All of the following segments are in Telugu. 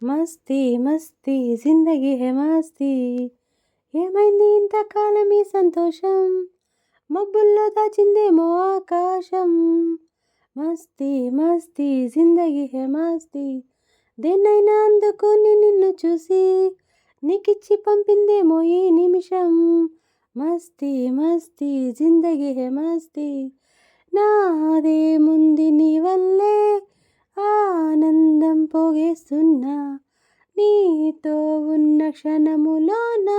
మస్తీ మస్తీ జిందగీ హే మస్తీ. ఏమైంది ఇంతకాలం ఈ సంతోషం, మబ్బుల్లో దాచిందేమో ఆకాశం. మస్తీ మస్తీ జిందగీ హే మస్తీ. దేన్నైనా అందుకొని నిన్ను చూసి నీకిచ్చి పంపిందేమో ఈ నిమిషం. మస్తీ మస్తీ జిందగీ హే మస్తీ. నాదేముంది నీ వల్లే ఆనందం పోగేస్తున్నా, నీతో ఉన్న క్షణములోన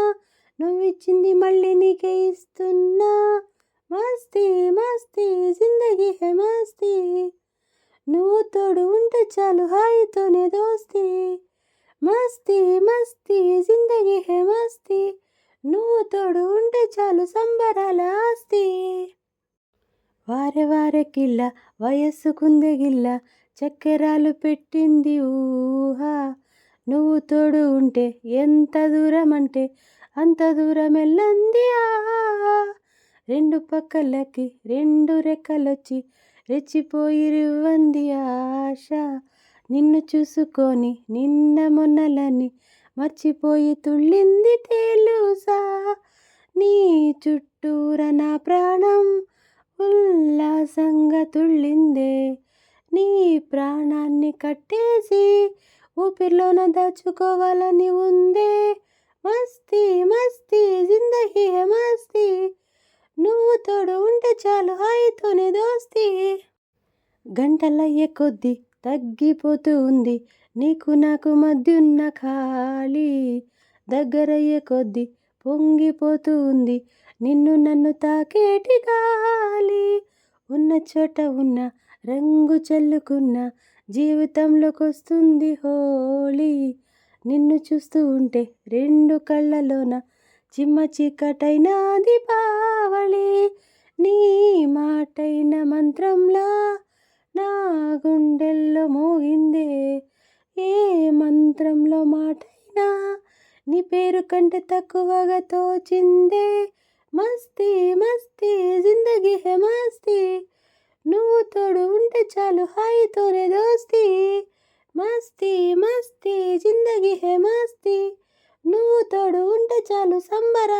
నువ్విచ్చింది మళ్ళీ నీకే ఇస్తున్నా. మస్తీ మస్తీ జిందగీ హే మస్తీ. నువ్వు తోడు ఉంటే చాలు హాయితోనే దోస్తీ. మస్తీ మస్తీ జిందగీ హే మస్తీ. నువ్వు తోడు ఉంటే చాలు సంబరాల ఆస్తి. వారె వారె కిల్ల వయస్సుకుందే గిల్ల, చక్కెరాలు పెట్టింది ఊహ. నువ్వు తోడు ఉంటే ఎంత దూరం అంటే అంత దూరం వెళ్ళంది ఆహా. రెండు పక్కలకి రెండు రెక్కలొచ్చి రెచ్చిపోయి రివ్వంది ఆశ. నిన్ను చూసుకొని నిన్న మొన్నలని మర్చిపోయి తుళ్ళింది తెలుసా. నీ చుట్టూర నా ప్రాణం ఉల్లాసంగా తుళ్ళిందే, నీ ప్రాణాన్ని కట్టేసి ఊపిరిలోన దాచుకోవాలని ఉందే. మస్తీ మస్తీ జిందగీ హే మస్తీ. నువ్వు తోడు ఉంటే చాలు హాయితోనే దోస్తీ. గంటలయ్యే కొద్దీ తగ్గిపోతూ ఉంది నీకు నాకు మధ్యున్న ఖాళీ. దగ్గరయ్యే కొద్దీ పొంగిపోతూ ఉంది నిన్ను నన్ను తాకేటి గాలి. ఉన్న చోట ఉన్న రంగు చల్లుకున్న జీవితంలోకొస్తుంది హోలీ. నిన్ను చూస్తూ ఉంటే రెండు కళ్ళలోన చిమ్మ చీకటైన దీపావళి. నీ మాటైన మంత్రంలా నా గుండెల్లో మోగిందే, ఏ మంత్రంలో మాటైనా నీ పేరు కంటే తక్కువగా తోచిందే. మస్తీ మస్తీ జిందగీ హే మస్తీ. నువ్వు తోడు ఉంటే చాలు హాయితోనే దోస్తీ. మస్తీ మస్తీ జిందగీ హే మస్తీ. నువ్వు తోడు ఉంటే చాలు సంబరా